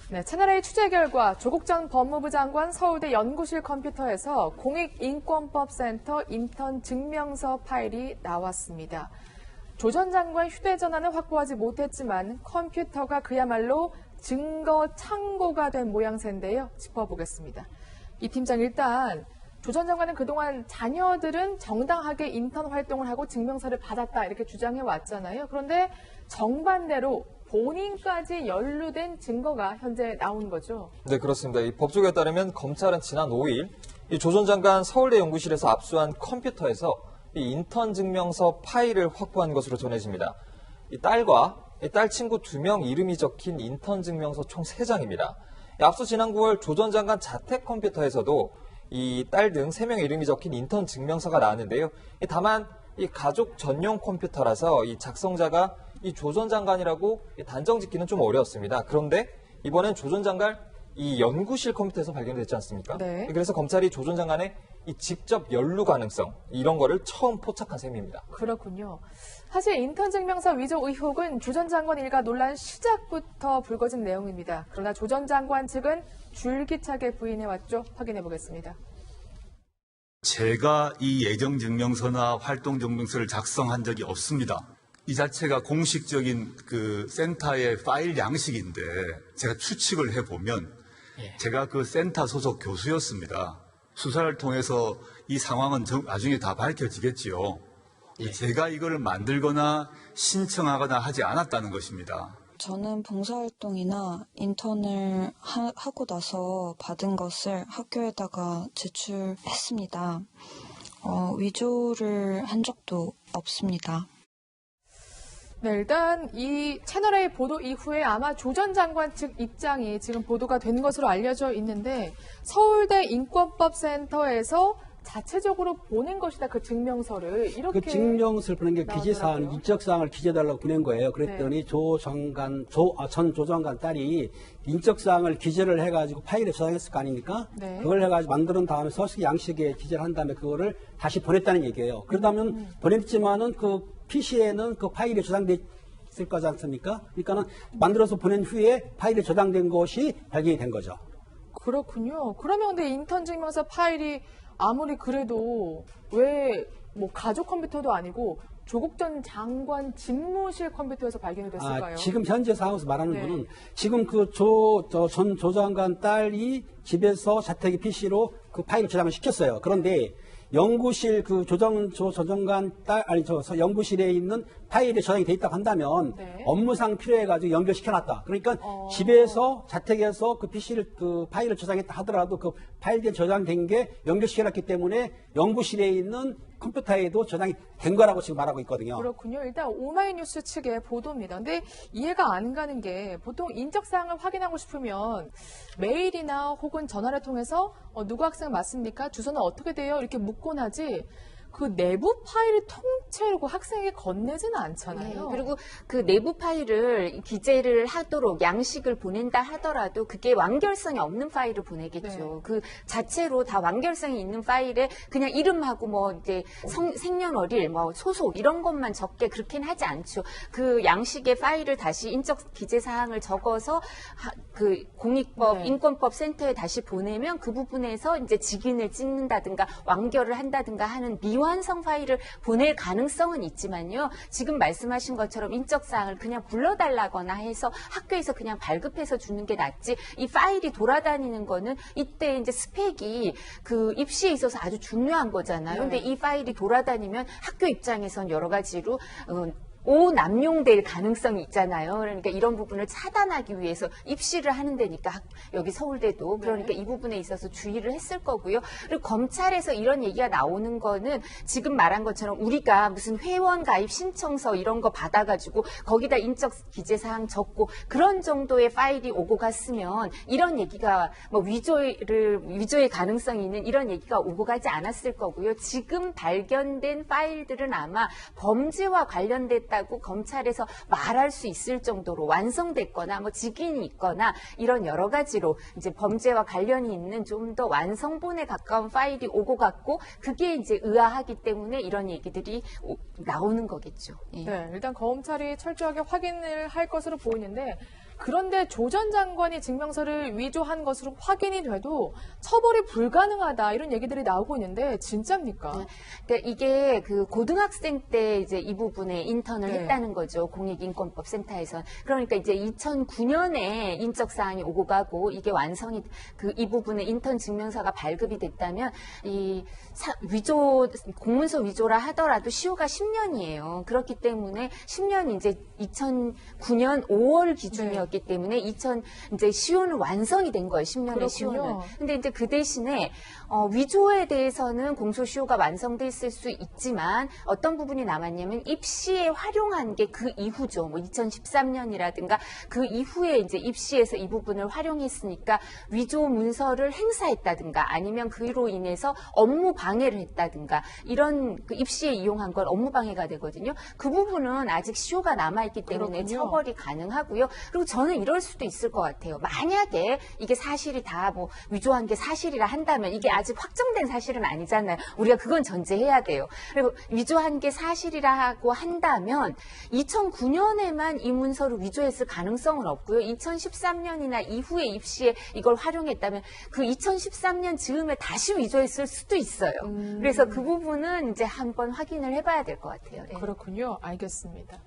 네, 채널A 취재 결과 조국 전 법무부 장관 서울대 연구실 컴퓨터에서 공익인권법센터 인턴 증명서 파일이 나왔습니다. 조 전 장관 휴대전화는 확보하지 못했지만 컴퓨터가 그야말로 증거 창고가 된 모양새인데요. 짚어보겠습니다. 이 팀장 일단 조 전 장관은 그동안 자녀들은 정당하게 인턴 활동을 하고 증명서를 받았다 이렇게 주장해 왔잖아요. 그런데 정반대로 본인까지 연루된 증거가 현재 나온 거죠. 네, 그렇습니다. 이 법조계에 따르면 검찰은 지난 5일 이 조 전 장관 서울대 연구실에서 압수한 컴퓨터에서 이 인턴 증명서 파일을 확보한 것으로 전해집니다. 이 딸과 딸 친구 2명 이름이 적힌 인턴 증명서 총 3장입니다. 앞서 지난 9월 조 전 장관 자택 컴퓨터에서도 이 딸 등 3명의 이름이 적힌 인턴 증명서가 나왔는데요. 다만 이 가족 전용 컴퓨터라서 이 작성자가 이 조 전 장관이라고 단정 짓기는 좀 어려웠습니다. 그런데 이번엔 조 전 장관 이 연구실 컴퓨터에서 발견됐지 않습니까? 네. 그래서 검찰이 조 전 장관의 이 직접 연루 가능성 이런 거를 처음 포착한 셈입니다. 그렇군요. 사실 인턴 증명서 위조 의혹은 조 전 장관 일가 논란 시작부터 불거진 내용입니다. 그러나 조 전 장관 측은 줄기차게 부인해왔죠. 확인해 보겠습니다. 제가 이 예정증명서나 활동증명서를 작성한 적이 없습니다. 이 자체가 공식적인 그 센터의 파일 양식인데 제가 추측을 해보면 제가 그 센터 소속 교수였습니다. 수사를 통해서 이 상황은 나중에 다 밝혀지겠지요. 제가 이거를 만들거나 신청하거나 하지 않았다는 것입니다. 저는 봉사활동이나 인턴을 하고 나서 받은 것을 학교에다가 제출했습니다. 위조를 한 적도 없습니다. 네, 일단 이 채널A 보도 이후에 아마 조 전 장관 측 입장이 지금 보도가 된 것으로 알려져 있는데 서울대 인권법센터에서 자체적으로 보낸 것이다. 그 증명서를 이렇게 그 증명서를 보낸 게 기재사항, 인적사항을 기재해달라고 보낸 거예요. 그랬더니 네. 전 조 장관 딸이 인적사항을 기재를 해가지고 파일에 저장했을 거 아닙니까? 네. 그걸 해가지고 만드는 다음에 서식 양식에 기재를 한 다음에 그거를 다시 보냈다는 얘기예요. 그러다면 보냈지만은 그 PC에는 그 파일에 저장돼 있을 거지 않습니까? 그러니까는 만들어서 보낸 후에 파일에 저장된 것이 발견이 된 거죠. 그렇군요. 그러면 근데 인턴 증명서 파일이 아무리 그래도 왜 뭐 가족 컴퓨터도 아니고 조국 전 장관 집무실 컴퓨터에서 발견이 됐을까요? 지금 현재 상황에서 말하는 네. 거는 지금 그 전 조 장관 딸이 집에서 자택의 PC로 그 파일을 저장을 시켰어요. 그런데 연구실 그 조 장관 딸 연구실에 있는 파일이 저장이 돼 있다고 한다면 네. 업무상 필요해가지고 연결시켜놨다. 그러니까 집에서 자택에서 그 PC를 그 파일을 저장했다 하더라도 그 파일에 저장된 게 연결시켜놨기 때문에 연구실에 있는 컴퓨터에도 저장이 된 거라고 지금 말하고 있거든요. 그렇군요. 일단 오마이뉴스 측의 보도입니다. 근데 이해가 안 가는 게 보통 인적사항을 확인하고 싶으면 메일이나 혹은 전화를 통해서 누구 학생 맞습니까? 주소는 어떻게 돼요? 이렇게 묻곤 하지. 그 내부 파일을 통째로 학생에게 건네지는 않잖아요. 네, 그리고 그 내부 파일을 기재를 하도록 양식을 보낸다 하더라도 그게 완결성이 없는 파일을 보내겠죠. 네. 그 자체로 다 완결성이 있는 파일에 그냥 이름하고 뭐 이제 생년월일, 뭐 소속 이런 것만 적게 그렇게는 하지 않죠. 그 양식의 파일을 다시 인적 기재 사항을 적어서 그 공익법, 네. 인권법 센터에 다시 보내면 그 부분에서 이제 직인을 찍는다든가 완결을 한다든가 하는 미완성 파일을 보낼 가능성은 있지만요. 지금 말씀하신 것처럼 인적 사항을 그냥 불러달라거나 해서 학교에서 그냥 발급해서 주는 게 낫지. 이 파일이 돌아다니는 거는 이때 이제 스펙이 그 입시에 있어서 아주 중요한 거잖아요. 근데 이 파일이 돌아다니면 학교 입장에선 여러 가지로 오남용될 가능성이 있잖아요. 그러니까 이런 부분을 차단하기 위해서 입시를 하는 데니까 여기 서울대도 그러니까 이 부분에 있어서 주의를 했을 거고요. 그리고 검찰에서 이런 얘기가 나오는 거는 지금 말한 것처럼 우리가 무슨 회원 가입 신청서 이런 거 받아가지고 거기다 인적 기재사항 적고 그런 정도의 파일이 오고 갔으면 이런 얘기가 뭐 위조의 가능성이 있는 이런 얘기가 오고 가지 않았을 거고요. 지금 발견된 파일들은 아마 범죄와 관련됐다 고 검찰에서 말할 수 있을 정도로 완성됐거나 뭐 직인이 있거나 이런 여러 가지로 이제 범죄와 관련이 있는 좀 더 완성본에 가까운 파일이 오고 갔고 그게 이제 의아하기 때문에 이런 얘기들이 나오는 거겠죠. 예. 네, 일단 검찰이 철저하게 확인을 할 것으로 보이는데 그런데 조 전 장관이 증명서를 위조한 것으로 확인이 돼도 처벌이 불가능하다 이런 얘기들이 나오고 있는데 진짜입니까? 그러니까 이게 그 고등학생 때 이제 이 부분에 인턴을 네. 했다는 거죠. 공익인권법센터에서. 그러니까 이제 2009년에 인적 사항이 오고 가고 이게 완성이 이 부분에 인턴 증명서가 발급이 됐다면 이 위조 공문서 위조라 하더라도 시효가 10년이에요. 그렇기 때문에 10년 이제 2009년 5월 기준이었기 때문에 이제 시효는 완성이 된 거예요. 10년의 그렇군요. 시효는. 근데 이제 그 대신에 위조에 대해서는 공소시효가 완성돼 있을 수 있지만 어떤 부분이 남았냐면 입시에 활용한 게 그 이후죠. 뭐 2013년이라든가 그 이후에 이제 입시에서 이 부분을 활용했으니까 위조 문서를 행사했다든가 아니면 그로 인해서 업무 방해를 했다든가 이런 그 입시에 이용한 건 업무 방해가 되거든요. 그 부분은 아직 시효가 남아있기 때문에 그렇군요. 처벌이 가능하고요. 그리고 저는 이럴 수도 있을 것 같아요. 만약에 이게 사실이 다 뭐 위조한 게 사실이라 한다면 이게 아직 확정된 사실은 아니잖아요. 우리가 그건 전제해야 돼요. 그리고 위조한 게 사실이라고 한다면 2009년에만 이 문서를 위조했을 가능성은 없고요. 2013년이나 이후에 입시에 이걸 활용했다면 그 2013년 즈음에 다시 위조했을 수도 있어요. 그래서 그 부분은 이제 한번 확인을 해봐야 될 것 같아요. 네. 그렇군요. 알겠습니다.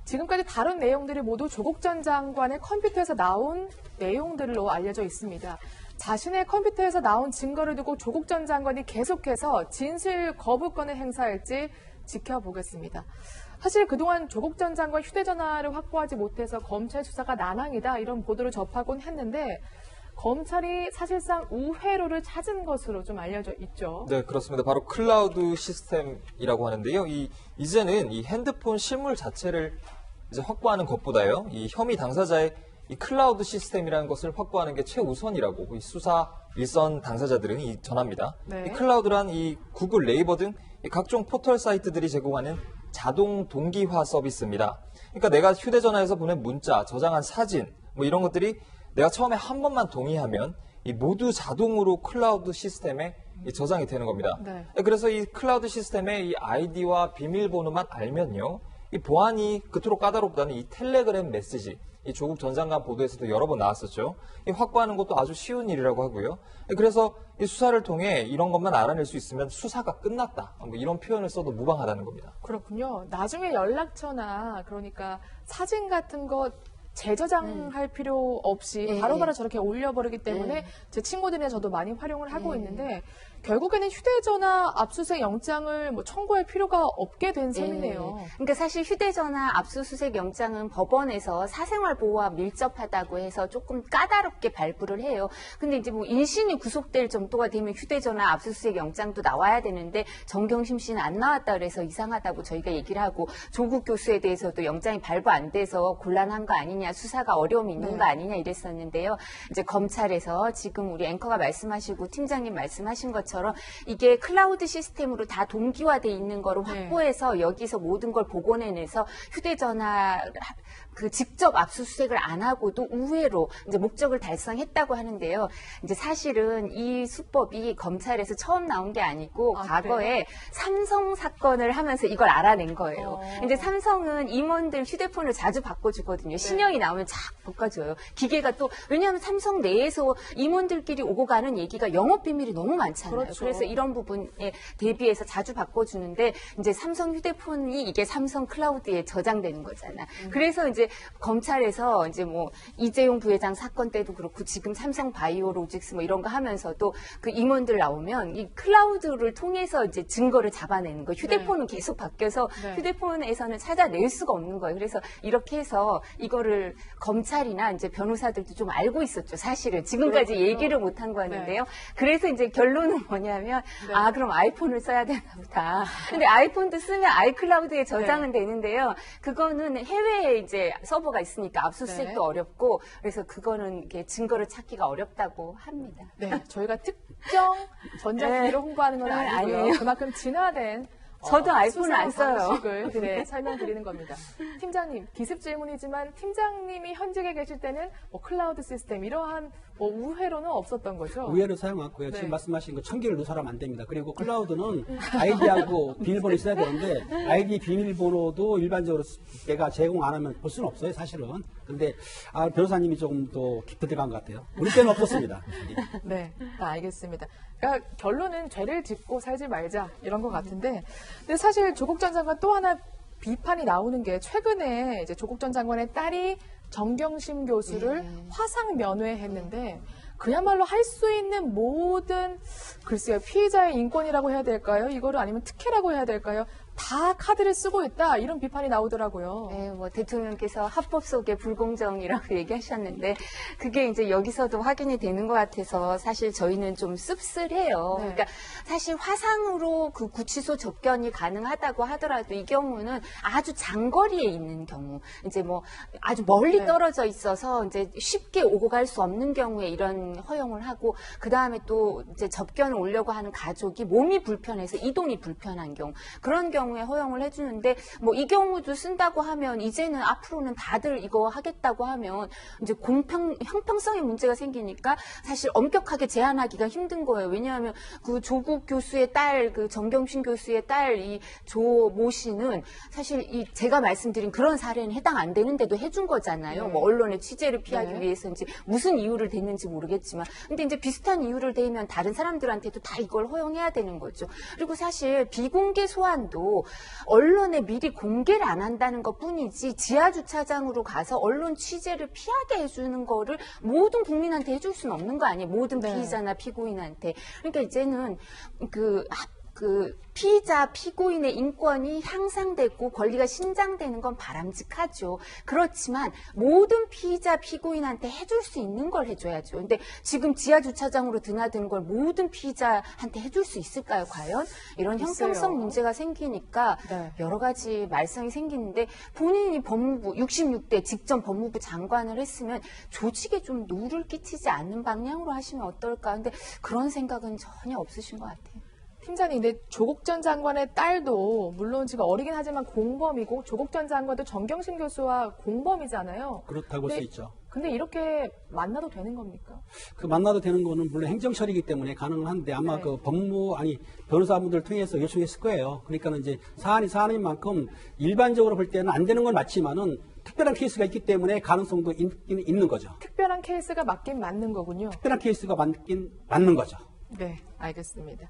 지금까지 다룬 내용들이 모두 조국 전 장관의 컴퓨터에서 나온 내용들로 알려져 있습니다. 자신의 컴퓨터에서 나온 증거를 두고 조국 전 장관이 계속해서 진실 거부권을 행사할지 지켜보겠습니다. 사실 그동안 조국 전 장관 휴대전화를 확보하지 못해서 검찰 수사가 난항이다 이런 보도를 접하곤 했는데 검찰이 사실상 우회로를 찾은 것으로 좀 알려져 있죠. 네, 그렇습니다. 바로 클라우드 시스템이라고 하는데요. 이제는 이 핸드폰 실물 자체를 이제 확보하는 것보다요, 이 혐의 당사자의 이 클라우드 시스템이라는 것을 확보하는 게 최우선이라고 이 수사 일선 당사자들은 전합니다. 네. 이 클라우드란 이 구글, 네이버 등 이 각종 포털 사이트들이 제공하는 자동 동기화 서비스입니다. 그러니까 내가 휴대전화에서 보낸 문자, 저장한 사진, 뭐 이런 것들이 내가 처음에 한 번만 동의하면 이 모두 자동으로 클라우드 시스템에 이 저장이 되는 겁니다. 네. 그래서 이 클라우드 시스템의 이 아이디와 비밀번호만 알면요, 이 보안이 그토록 까다롭다는 이 텔레그램 메시지, 이 조국 전 장관 보도에서도 여러 번 나왔었죠. 이 확보하는 것도 아주 쉬운 일이라고 하고요. 그래서 이 수사를 통해 이런 것만 알아낼 수 있으면 수사가 끝났다. 뭐 이런 표현을 써도 무방하다는 겁니다. 그렇군요. 나중에 연락처나 그러니까 사진 같은 거 재저장할 필요 없이 바로바로 저렇게 올려버리기 때문에 제 친구들이나 저도 많이 활용을 하고 있는데 결국에는 휴대전화 압수수색 영장을 뭐 청구할 필요가 없게 된 셈이네요. 그러니까 사실 휴대전화 압수수색 영장은 법원에서 사생활 보호와 밀접하다고 해서 조금 까다롭게 발부를 해요. 근데 이제 뭐 인신이 구속될 정도가 되면 휴대전화 압수수색 영장도 나와야 되는데 정경심 씨는 안 나왔다 그래서 이상하다고 저희가 얘기를 하고 조국 교수에 대해서도 영장이 발부 안 돼서 곤란한 거 아니냐, 수사가 어려움이 있는 거 아니냐 이랬었는데요. 이제 검찰에서 지금 우리 앵커가 말씀하시고 팀장님 말씀하신 것처럼 이게 클라우드 시스템으로 다 동기화돼 있는 거로 확보해서 여기서 모든 걸 복원해내서 휴대전화 그 직접 압수수색을 안 하고도 우회로 이제 목적을 달성했다고 하는데요. 이제 사실은 이 수법이 검찰에서 처음 나온 게 아니고 과거에 삼성 사건을 하면서 이걸 알아낸 거예요. 이제 삼성은 임원들 휴대폰을 자주 바꿔주거든요. 신형이 나오면 쫙 바꿔줘요. 기계가 또 왜냐하면 삼성 내에서 임원들끼리 오고 가는 얘기가 영업 비밀이 너무 많잖아요. 그렇죠. 그래서 이런 부분에 대비해서 자주 바꿔주는데 이제 삼성 휴대폰이 이게 삼성 클라우드에 저장되는 거잖아. 그래서 이제 검찰에서 이제 뭐 이재용 부회장 사건 때도 그렇고 지금 삼성 바이오로직스 뭐 이런 거 하면서도 그 임원들 나오면 이 클라우드를 통해서 이제 증거를 잡아내는 거예요. 휴대폰은 계속 바뀌어서 휴대폰에서는 찾아낼 수가 없는 거예요. 그래서 이렇게 해서 이거를 검찰이나 이제 변호사들도 좀 알고 있었죠. 사실은 지금까지 얘기를 못 한 거였는데요. 그래서 이제 결론은 뭐냐면 아 그럼 아이폰을 써야 되나 보다. 근데 아이폰도 쓰면 아이클라우드에 저장은 되는데요. 그거는 해외에 이제 서버가 있으니까 압수수색도 어렵고 그래서 그거는 이렇게 증거를 찾기가 어렵다고 합니다. 네, 저희가 특정 전자기기를 홍보하는 건 아니고요. 아니에요. 그만큼 진화된 저도 아이폰을 안 수사 써요. 방식을 설명드리는 겁니다. 팀장님, 기습 질문이지만 팀장님이 현직에 계실 때는 뭐 클라우드 시스템 이러한 우회로는 없었던 거죠? 우회로 사용하고요. 네. 지금 말씀하신 거 천기를 누설하면 안 됩니다. 그리고 클라우드는 아이디하고 비밀번호 있어야 되는데 아이디 비밀번호도 일반적으로 내가 제공 안 하면 볼 수는 없어요, 사실은. 근데 변호사님이 조금 더 깊이 들어간 것 같아요. 우리 때는 없었습니다. 네, 알겠습니다. 그러니까 결론은 죄를 짓고 살지 말자 이런 것 같은데, 근데 사실 조국 전 장관 또 하나 비판이 나오는 게 최근에 이제 조국 전 장관의 딸이 정경심 교수를 화상 면회했는데 그야말로 할 수 있는 모든 글쎄요 피의자의 인권이라고 해야 될까요? 이거를 아니면 특혜라고 해야 될까요? 다 카드를 쓰고 있다 이런 비판이 나오더라고요. 네, 뭐 대통령께서 합법 속의 불공정이라고 얘기하셨는데 그게 이제 여기서도 확인이 되는 것 같아서 사실 저희는 좀 씁쓸해요. 네. 그러니까 사실 화상으로 그 구치소 접견이 가능하다고 하더라도 이 경우는 아주 장거리에 있는 경우, 이제 뭐 아주 멀리 네. 떨어져 있어서 이제 쉽게 오고 갈 수 없는 경우에 이런 허용을 하고, 그 다음에 또 이제 접견을 오려고 하는 가족이 몸이 불편해서 이동이 불편한 경우, 그런 경우에 허용을 해주는데, 뭐 이 경우도 쓴다고 하면 이제는 앞으로는 다들 이거 하겠다고 하면 이제 형평성의 문제가 생기니까 사실 엄격하게 제한하기가 힘든 거예요. 왜냐하면 그 조국 교수의 딸, 그 정경심 교수의 딸 이 조 모 씨는 사실 이 제가 말씀드린 그런 사례는 해당 안 되는데도 해준 거잖아요. 네. 뭐 언론의 취재를 피하기 네. 위해서인지 무슨 이유를 댔는지 모르겠지만, 근데 이제 비슷한 이유를 대면 다른 사람들한테도 다 이걸 허용해야 되는 거죠. 그리고 사실 비공개 소환도 언론에 미리 공개를 안 한다는 것 뿐이지 지하 주차장으로 가서 언론 취재를 피하게 해주는 거를 모든 국민한테 해줄 수는 없는 거 아니에요. 모든 네. 피의자나 피고인한테. 그러니까 이제는 그 피의자, 피고인의 인권이 향상되고 권리가 신장되는 건 바람직하죠. 그렇지만 모든 피의자, 피고인한테 해줄 수 있는 걸 해줘야죠. 근데 지금 지하 주차장으로 드나드는 걸 모든 피의자한테 해줄 수 있을까요, 과연? 이런 글쎄요. 형평성 문제가 생기니까 네. 여러 가지 말썽이 생기는데, 본인이 법무부 66대 직전 법무부 장관을 했으면 조직에 좀 누를 끼치지 않는 방향으로 하시면 어떨까. 근데 그런 생각은 전혀 없으신 것 같아요. 팀장님, 근데 조국 전 장관의 딸도 물론 지금 어리긴 하지만 공범이고 조국 전 장관도 정경심 교수와 공범이잖아요. 그렇다고 볼 수 네. 있죠. 근데 이렇게 만나도 되는 겁니까? 그 만나도 되는 거는 물론 행정처리이기 때문에 가능한데 아마 네. 그 변호사분들 통해서 요청했을 거예요. 그러니까는 이제 사안인 만큼 일반적으로 볼 때는 안 되는 건 맞지만은 특별한 케이스가 있기 때문에 가능성도 있는 거죠. 특별한 케이스가 맞긴 맞는 거군요. 특별한 케이스가 맞긴 맞는 거죠. 네, 알겠습니다.